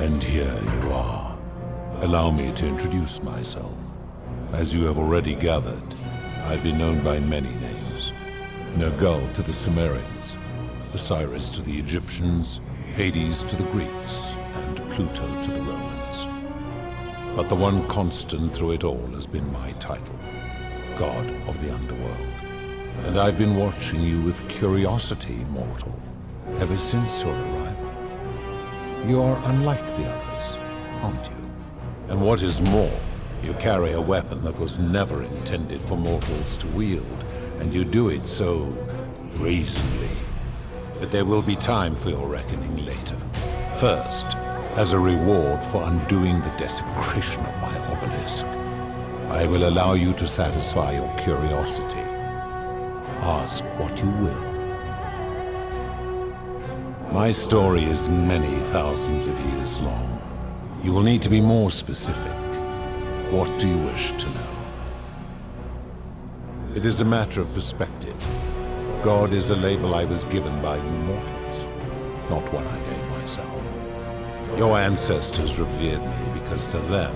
And here you are. Allow me to introduce myself. As you have already gathered, I've been known by many names. Nergal to the Sumerians, Osiris to the Egyptians, Hades to the Greeks, and Pluto to the Romans. But the one constant through it all has been my title, God of the Underworld. And I've been watching you with curiosity, mortal, ever since your arrival. You are unlike the others, aren't you? And what is more, you carry a weapon that was never intended for mortals to wield, and you do it so brazenly. But there will be time for your reckoning later. First, as a reward for undoing the desecration of my obelisk, I will allow you to satisfy your curiosity. Ask what you will. My story is many thousands of years long. You will need to be more specific. What do you wish to know? It is a matter of perspective. God is a label I was given by you mortals, not one I gave myself. Your ancestors revered me because to them,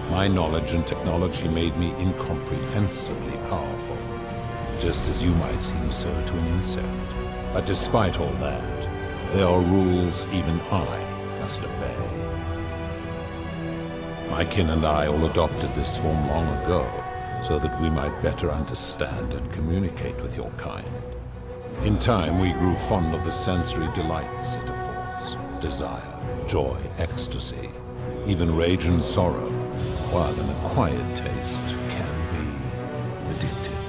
my knowledge and technology made me incomprehensibly powerful, just as you might seem so to an insect. But despite all that, there are rules even I must obey. My kin and I all adopted this form long ago, so that we might better understand and communicate with your kind. In time, we grew fond of the sensory delights it affords: desire, joy, ecstasy, even rage and sorrow, while an acquired taste can be addictive.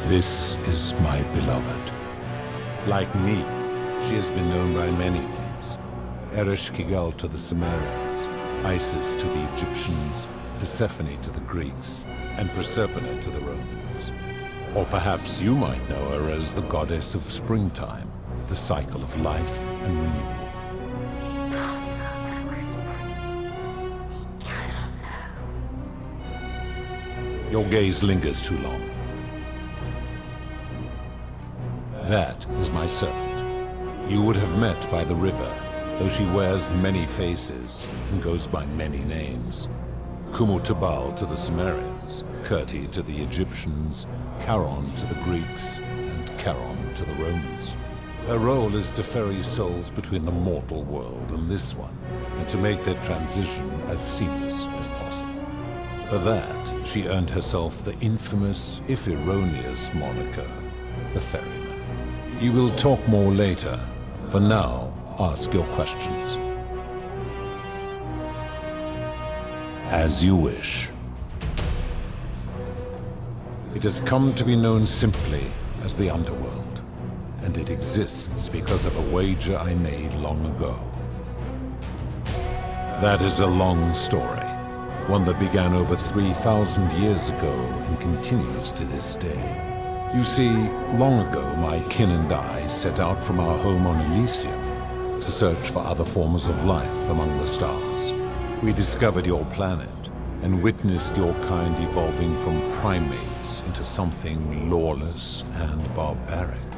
This is my beloved. Like me, she has been known by many names. Ereshkigal to the Sumerians, Isis to the Egyptians, Persephone to the Greeks, and Proserpina to the Romans. Or perhaps you might know her as the goddess of springtime, the cycle of life and renewal. Your gaze lingers too long. That is my servant. You would have met by the river, though she wears many faces and goes by many names. Kumutubal to the Sumerians, Kirti to the Egyptians, Charon to the Greeks, and Charon to the Romans. Her role is to ferry souls between the mortal world and this one, and to make their transition as seamless as possible. For that, she earned herself the infamous, if erroneous, moniker, the Ferryman. You will talk more later. For now, ask your questions. As you wish. It has come to be known simply as the Underworld, and it exists because of a wager I made long ago. That is a long story, one that began over 3,000 years ago and continues to this day. You see, long ago my kin and I set out from our home on Elysium to search for other forms of life among the stars. We discovered your planet and witnessed your kind evolving from primates into something lawless and barbaric.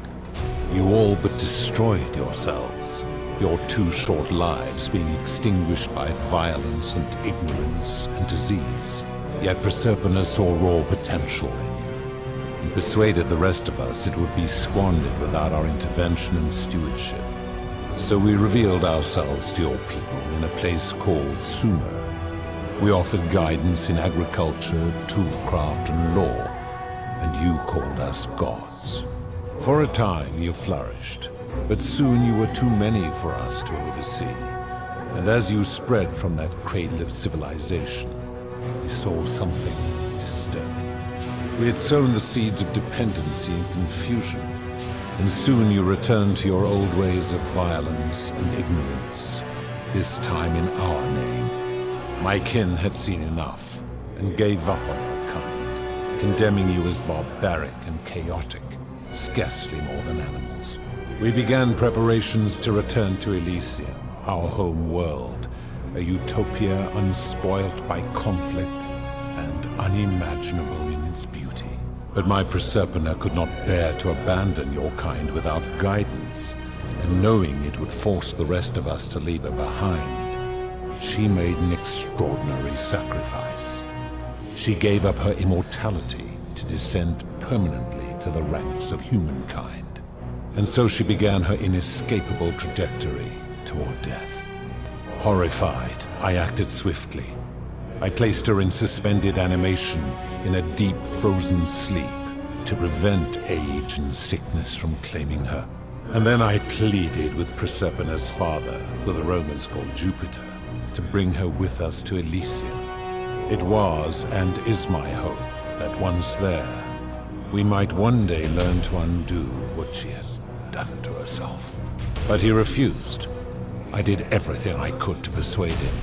You all but destroyed yourselves, your 2 short lives being extinguished by violence and ignorance and disease. Yet Proserpina saw raw potential in you, and persuaded the rest of us it would be squandered without our intervention and stewardship. So we revealed ourselves to your people in a place called Sumer. We offered guidance in agriculture, toolcraft, and law, and you called us gods. For a time you flourished, but soon you were too many for us to oversee. And as you spread from that cradle of civilization, we saw something disturbing. We had sown the seeds of dependency and confusion, and soon you returned to your old ways of violence and ignorance, this time in our name. My kin had seen enough, and gave up on your kind, condemning you as barbaric and chaotic, scarcely more than animals. We began preparations to return to Elysium, our home world, a utopia unspoilt by conflict and unimaginable in its beauty. But my Proserpina could not bear to abandon your kind without guidance, and knowing it would force the rest of us to leave her behind, she made an extraordinary sacrifice. She gave up her immortality to descend permanently to the ranks of humankind. And so she began her inescapable trajectory toward death. Horrified, I acted swiftly. I placed her in suspended animation in a deep frozen sleep to prevent age and sickness from claiming her. And then I pleaded with Proserpina's father, who the Romans called Jupiter, to bring her with us to Elysium. It was and is my hope that once there, we might one day learn to undo what she has done to herself. But he refused. I did everything I could to persuade him,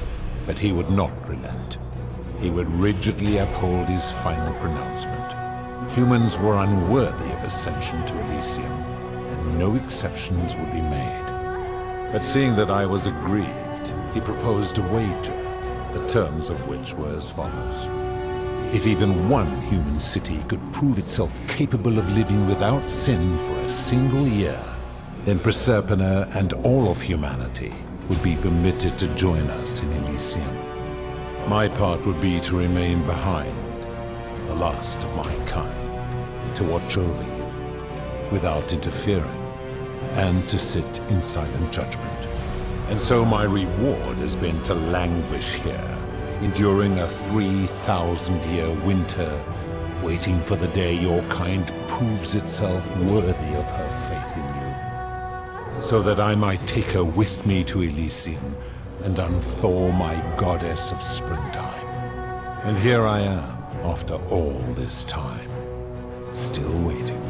but he would not relent. He would rigidly uphold his final pronouncement. Humans were unworthy of ascension to Elysium, and no exceptions would be made. But seeing that I was aggrieved, he proposed a wager, the terms of which were as follows. If even one human city could prove itself capable of living without sin for a single year, then Proserpina and all of humanity would be permitted to join us in Elysium. My part would be to remain behind, the last of my kind, to watch over you without interfering, and to sit in silent judgment. And so my reward has been to languish here, enduring a 3,000-year winter, waiting for the day your kind proves itself worthy of her faith in you, so that I might take her with me to Elysium and unthaw my goddess of springtime. And here I am, after all this time, still waiting.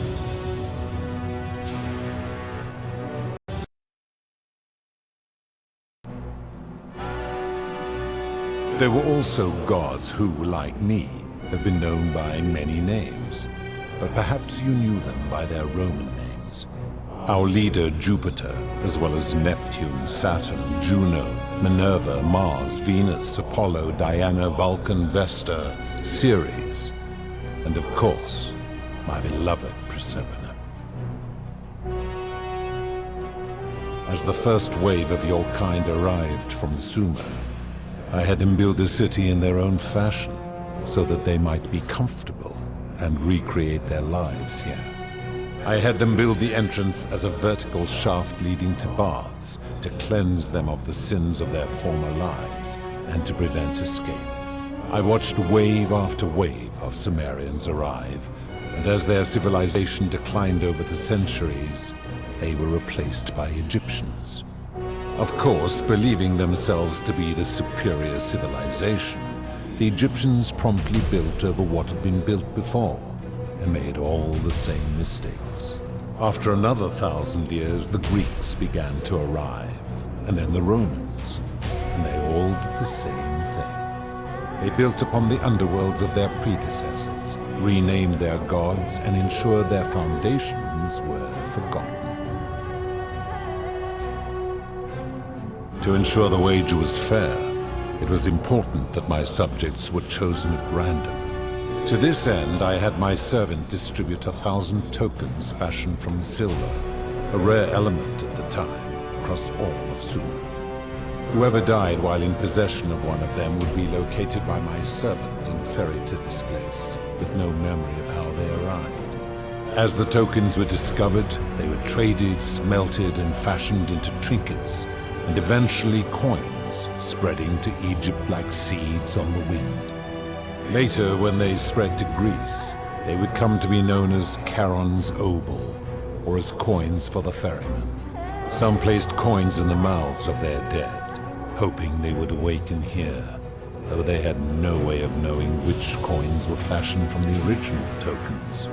There were also gods who, like me, have been known by many names, but perhaps you knew them by their Roman names. Our leader, Jupiter, as well as Neptune, Saturn, Juno, Minerva, Mars, Venus, Apollo, Diana, Vulcan, Vesta, Ceres, and of course, my beloved Proserpina. As the first wave of your kind arrived from Sumer, I had them build a city in their own fashion, so that they might be comfortable and recreate their lives here. I had them build the entrance as a vertical shaft leading to baths, to cleanse them of the sins of their former lives, and to prevent escape. I watched wave after wave of Sumerians arrive, and as their civilization declined over the centuries, they were replaced by Egyptians. Of course, believing themselves to be the superior civilization, the Egyptians promptly built over what had been built before, and made all the same mistakes. After another 1,000 years, the Greeks began to arrive, and then the Romans, and they all did the same thing. They built upon the underworlds of their predecessors, renamed their gods, and ensured their foundations were forgotten. To ensure the wager was fair, it was important that my subjects were chosen at random. To this end, I had my servant distribute 1,000 tokens fashioned from silver, a rare element at the time, across all of Sumer. Whoever died while in possession of one of them would be located by my servant and ferried to this place, with no memory of how they arrived. As the tokens were discovered, they were traded, smelted, and fashioned into trinkets, and eventually coins, spreading to Egypt like seeds on the wind. Later, when they spread to Greece, they would come to be known as Charon's obol, or as coins for the ferryman. Some placed coins in the mouths of their dead, hoping they would awaken here, though they had no way of knowing which coins were fashioned from the original tokens.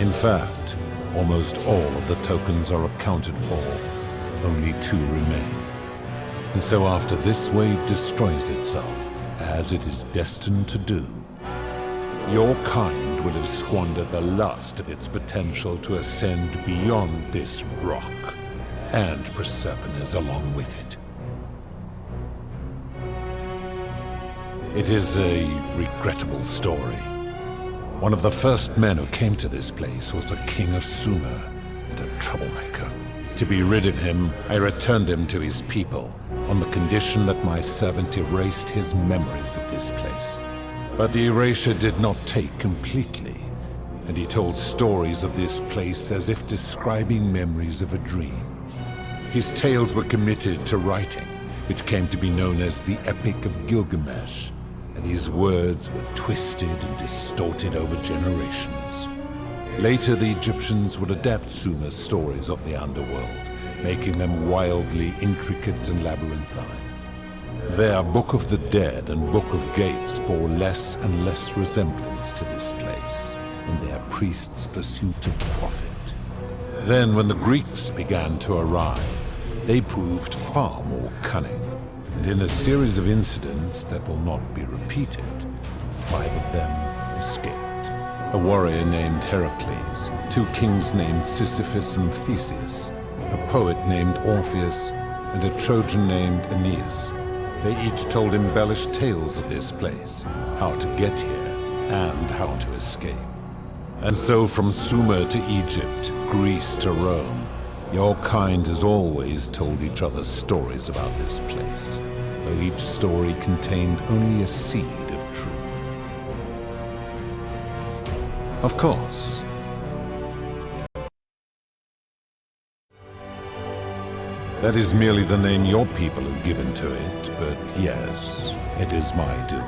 In fact, almost all of the tokens are accounted for. Only 2 remain. And so after this wave destroys itself, as it is destined to do, your kind will have squandered the last of its potential to ascend beyond this rock, and Proserpina's along with it. It is a regrettable story. One of the first men who came to this place was a king of Sumer and a troublemaker. It To be rid of him, I returned him to his people, on the condition that my servant erased his memories of this place. But the erasure did not take completely, and he told stories of this place as if describing memories of a dream. His tales were committed to writing, which came to be known as the Epic of Gilgamesh, and his words were twisted and distorted over generations. Later, the Egyptians would adapt Sumer's stories of the underworld, making them wildly intricate and labyrinthine. Their Book of the Dead and Book of Gates bore less and less resemblance to this place in their priests' pursuit of profit. Then, when the Greeks began to arrive, they proved far more cunning, and in a series of incidents that will not be repeated, 5 of them escaped. A warrior named Heracles, 2 kings named Sisyphus and Theseus, a poet named Orpheus, and a Trojan named Aeneas. They each told embellished tales of this place, how to get here, and how to escape. And so from Sumer to Egypt, Greece to Rome, your kind has always told each other stories about this place, though each story contained only a seed of truth. Of course. That is merely the name your people have given to it, but yes, it is my doing.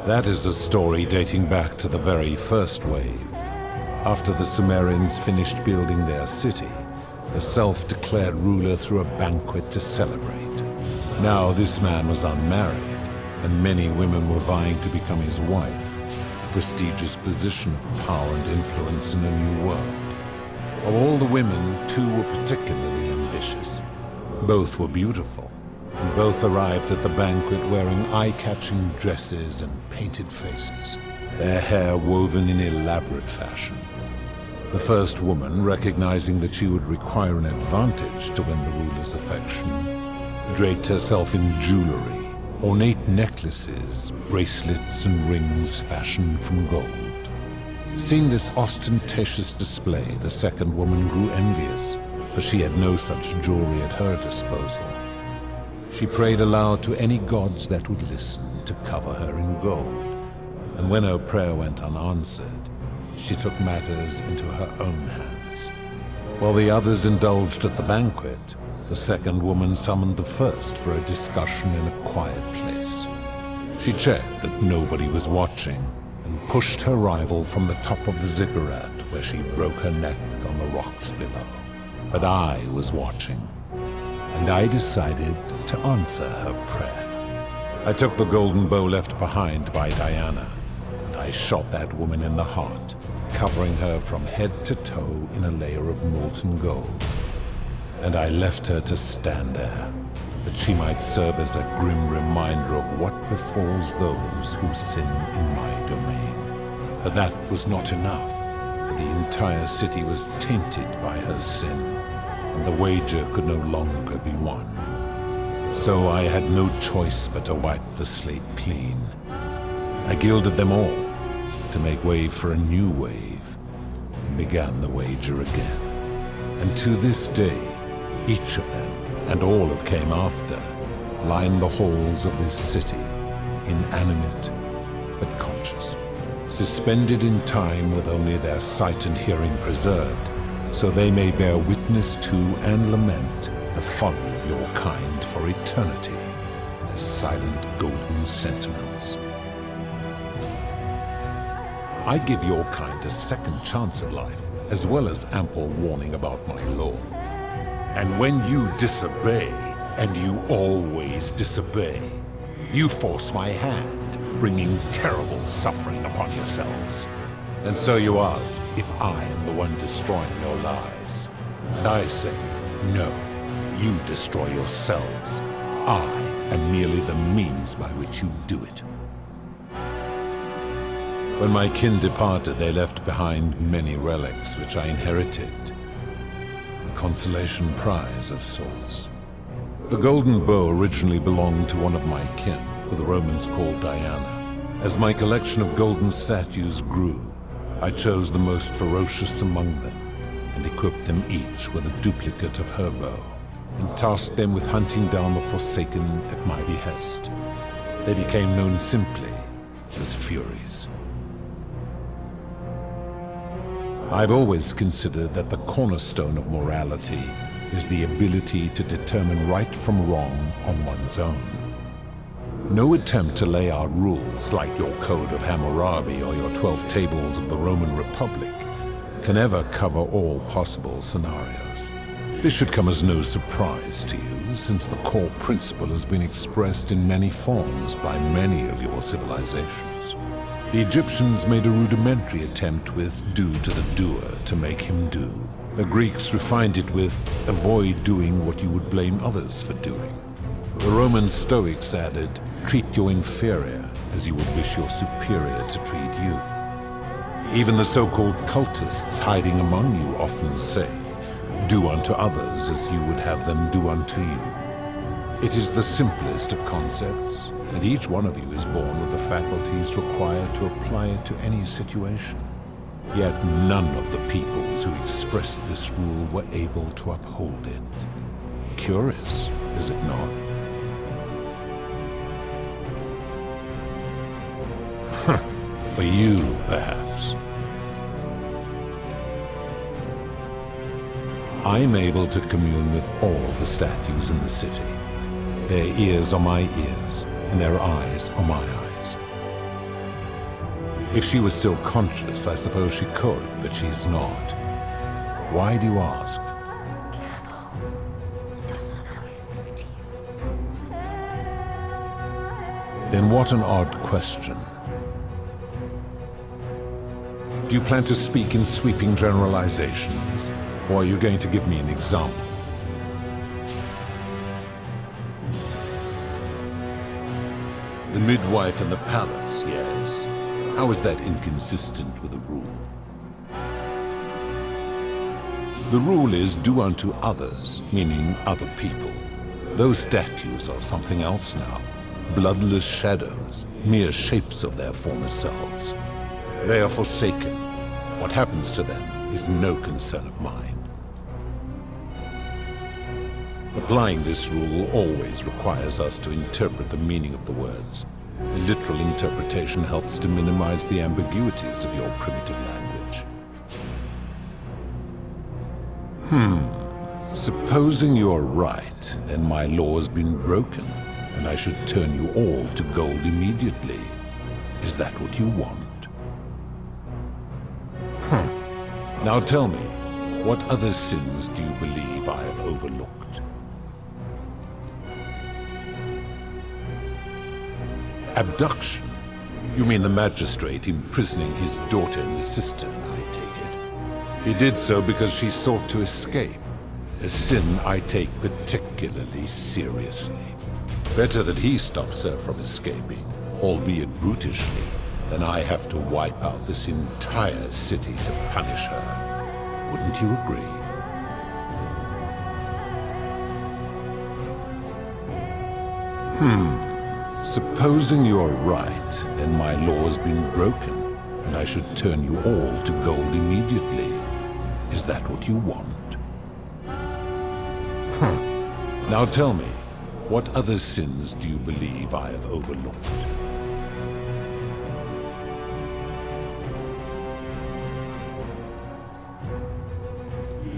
That is a story dating back to the very first wave. After the Sumerians finished building their city, the self-declared ruler threw a banquet to celebrate. Now this man was unmarried, and many women were vying to become his wife, a prestigious position of power and influence in a new world. Of all the women, 2 were particularly ambitious. Both were beautiful, and both arrived at the banquet wearing eye-catching dresses and painted faces, their hair woven in elaborate fashion. The first woman, recognizing that she would require an advantage to win the ruler's affection, draped herself in jewelry, ornate necklaces, bracelets, and rings fashioned from gold. Seeing this ostentatious display, the second woman grew envious, for she had no such jewelry at her disposal. She prayed aloud to any gods that would listen to cover her in gold, and when her prayer went unanswered, she took matters into her own hands. While the others indulged at the banquet, the second woman summoned the first for a discussion in a quiet place. She checked that nobody was watching, and pushed her rival from the top of the ziggurat, where she broke her neck on the rocks below. But I was watching, and I decided to answer her prayer. I took the golden bow left behind by Diana, and I shot that woman in the heart, covering her from head to toe in a layer of molten gold. And I left her to stand there, that she might serve as a grim reminder of what befalls those who sin in my domain. But that was not enough, for the entire city was tainted by her sin, and the wager could no longer be won. So I had no choice but to wipe the slate clean. I gilded them all, to make way for a new wave, and began the wager again. And to this day, each of them, and all who came after, line the halls of this city, inanimate but conscious, suspended in time with only their sight and hearing preserved, so they may bear witness to and lament the folly of your kind for eternity, as silent golden sentinels. I give your kind a second chance at life, as well as ample warning about my law. And when you disobey, and you always disobey, you force my hand, bringing terrible suffering upon yourselves. And so you ask if I am the one destroying your lives. And I say, no, you destroy yourselves. I am merely the means by which you do it. When my kin departed, they left behind many relics which I inherited. A consolation prize of sorts. The golden bow originally belonged to one of my kin, who the Romans called Diana. As my collection of golden statues grew, I chose the most ferocious among them, and equipped them each with a duplicate of her bow, and tasked them with hunting down the Forsaken at my behest. They became known simply as Furies. I've always considered that the cornerstone of morality is the ability to determine right from wrong on one's own. No attempt to lay out rules like your Code of Hammurabi or your 12 Tables of the Roman Republic can ever cover all possible scenarios. This should come as no surprise to you, since the core principle has been expressed in many forms by many of your civilizations. The Egyptians made a rudimentary attempt with "do to the doer" to make him do. The Greeks refined it with "avoid doing what you would blame others for doing." The Roman Stoics added, "treat your inferior as you would wish your superior to treat you." Even the so-called cultists hiding among you often say, "Do unto others as you would have them do unto you." It is the simplest of concepts, and each one of you is born with the faculties required to apply it to any situation. Yet none of the peoples who expressed this rule were able to uphold it. Curious, is it not? For you, perhaps. I'm able to commune with all the statues in the city. Their ears are my ears, and their eyes are my eyes. If she was still conscious, I suppose she could, but she's not. Why do you ask? Then what an odd question. Do you plan to speak in sweeping generalizations, or are you going to give me an example? The midwife in the palace, yes. How is that inconsistent with the rule? The rule is do unto others, meaning other people. Those statues are something else now. Bloodless shadows, mere shapes of their former selves. They are forsaken. What happens to them is no concern of mine. Applying this rule always requires us to interpret the meaning of the words. A literal interpretation helps to minimize the ambiguities of your primitive language. Supposing you're right, then my law has been broken, and I should turn you all to gold immediately. Is that what you want? Now tell me, what other sins do you believe I have overlooked? Abduction? You mean the magistrate imprisoning his daughter in the cistern, I take it. He did so because she sought to escape, a sin I take particularly seriously. Better that he stops her from escaping, albeit brutishly, than I have to wipe out this entire city to punish her. Wouldn't you agree? Supposing you're right, then my law has been broken, and I should turn you all to gold immediately. Is that what you want? Now tell me, what other sins do you believe I have overlooked?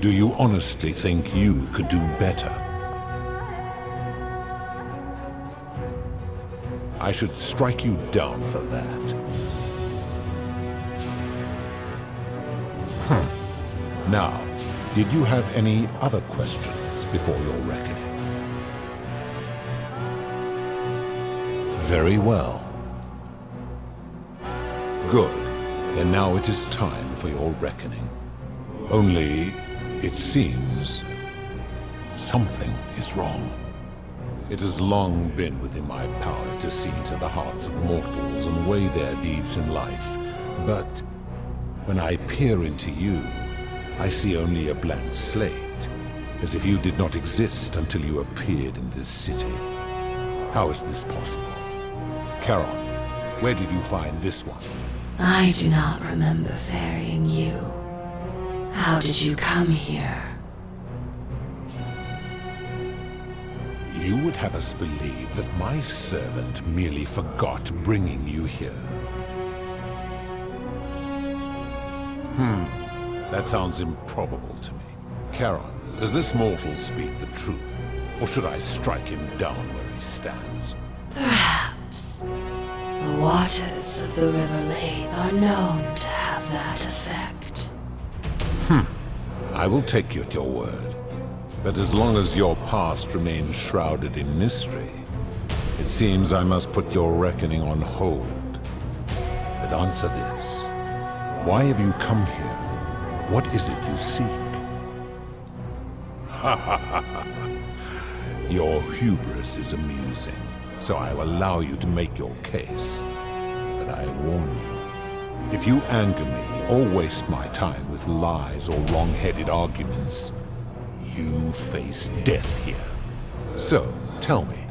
Do you honestly think you could do better? I should strike you down for that. Now, did you have any other questions before your reckoning? Very well. Good. Then now it is time for your reckoning. Only, it seems, something is wrong. It has long been within my power to see into the hearts of mortals and weigh their deeds in life. But when I peer into you, I see only a blank slate, as if you did not exist until you appeared in this city. How is this possible? Charon, where did you find this one? I do not remember ferrying you. How did you come here? You would have us believe that my servant merely forgot bringing you here. That sounds improbable to me. Charon, does this mortal speak the truth? Or should I strike him down where he stands? Perhaps. The waters of the River Lathe are known to have that effect. I will take you at your word. But as long as your past remains shrouded in mystery, it seems I must put your reckoning on hold. But answer this. Why have you come here? What is it you seek? Your hubris is amusing, so I will allow you to make your case. But I warn you, if you anger me or waste my time with lies or wrong-headed arguments, you face death here. So, tell me,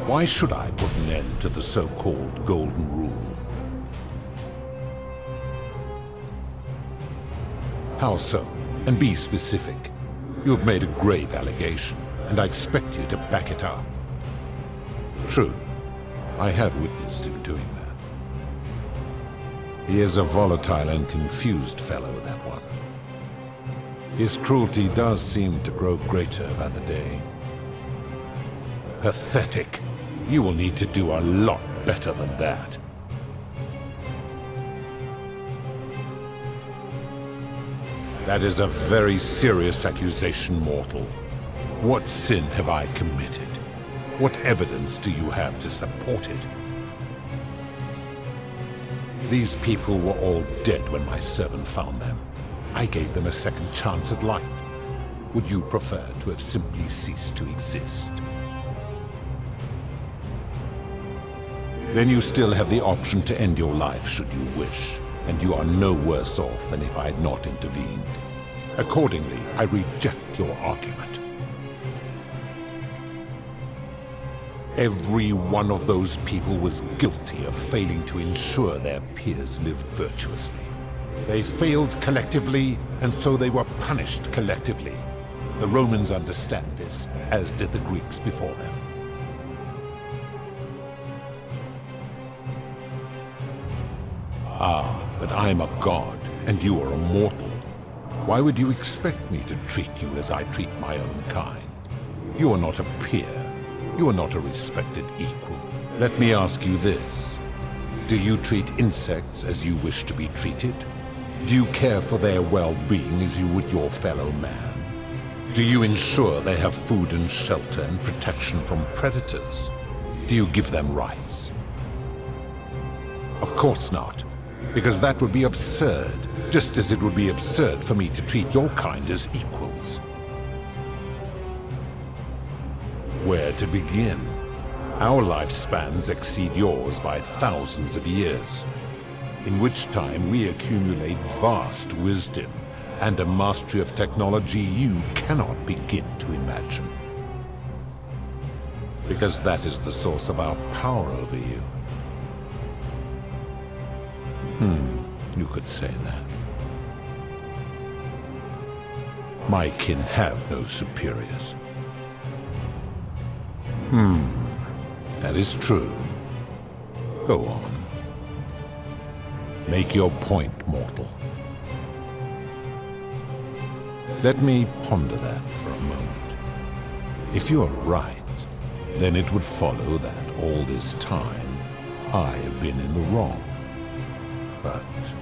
why should I put an end to the so-called Golden Rule? How so? And be specific. You have made a grave allegation, and I expect you to back it up. True, I have witnessed him doing that. He is a volatile and confused fellow, that one. His cruelty does seem to grow greater by the day. Pathetic. You will need to do a lot better than that. That is a very serious accusation, mortal. What sin have I committed? What evidence do you have to support it? These people were all dead when my servant found them. I gave them a second chance at life. Would you prefer to have simply ceased to exist? Then you still have the option to end your life should you wish, and you are no worse off than if I had not intervened. Accordingly, I reject your argument. Every one of those people was guilty of failing to ensure their peers lived virtuously. They failed collectively, and so they were punished collectively. The Romans understand this, as did the Greeks before them. Ah, but I'm a god, and you are a mortal. Why would you expect me to treat you as I treat my own kind? You are not a peer. You are not a respected equal. Let me ask you this. Do you treat insects as you wish to be treated? Do you care for their well-being as you would your fellow man? Do you ensure they have food and shelter and protection from predators? Do you give them rights? Of course not, because that would be absurd, just as it would be absurd for me to treat your kind as equals. Where to begin? Our lifespans exceed yours by thousands of years, in which time we accumulate vast wisdom and a mastery of technology you cannot begin to imagine. Because that is the source of our power over you. You could say that. My kin have no superiors. That is true. Go on. Make your point, mortal. Let me ponder that for a moment. If you are right, then it would follow that all this time I have been in the wrong. But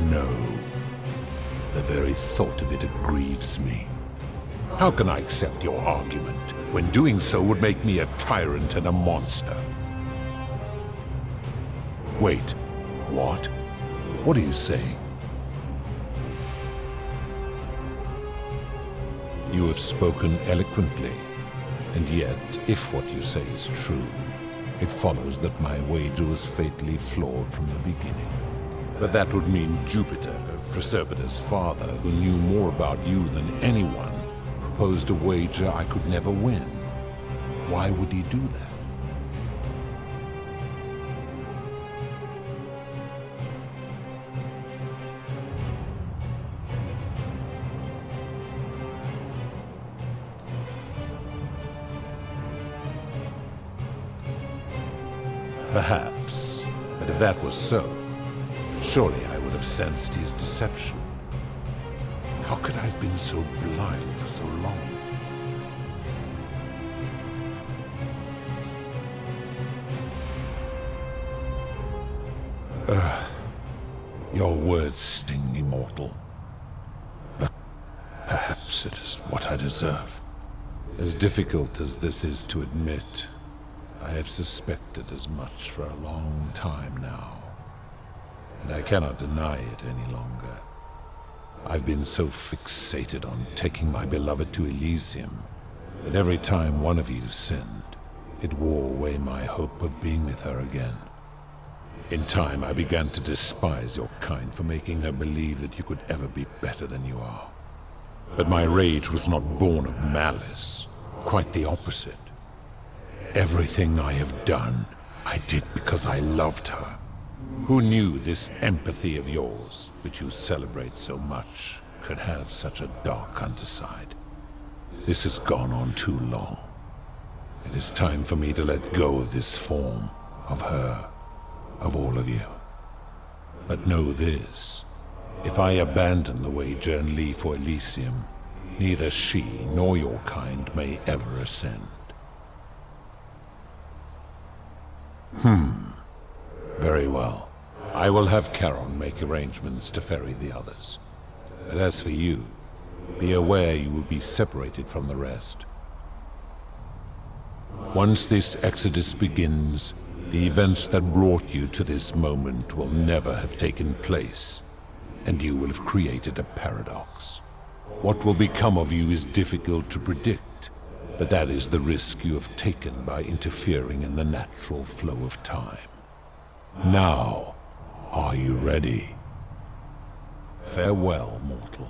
no. The very thought of it grieves me. How can I accept your argument when doing so would make me a tyrant and a monster? Wait, what? What are you saying? You have spoken eloquently, and yet, if what you say is true, it follows that my wager was fatally flawed from the beginning. But that would mean Jupiter, Proserpina's father, who knew more about you than anyone, proposed a wager I could never win. Why would he do that? Perhaps, but if that was so, surely I would have sensed his deception. How could I have been so blind for so long? Your words sting me, mortal. But perhaps it is what I deserve. As difficult as this is to admit, I have suspected as much for a long time now, and I cannot deny it any longer. I've been so fixated on taking my beloved to Elysium that every time one of you sinned, it wore away my hope of being with her again. In time, I began to despise your kind for making her believe that you could ever be better than you are. But my rage was not born of malice, quite the opposite. Everything I have done, I did because I loved her. Who knew this empathy of yours, which you celebrate so much, could have such a dark underside? This has gone on too long. It is time for me to let go of this form, of her, of all of you. But know this, if I abandon the wager and leave for Elysium, neither she nor your kind may ever ascend. Very well. I will have Charon make arrangements to ferry the others. But as for you, be aware you will be separated from the rest. Once this exodus begins, the events that brought you to this moment will never have taken place, and you will have created a paradox. What will become of you is difficult to predict, but that is the risk you have taken by interfering in the natural flow of time. Now, are you ready? Farewell, mortal.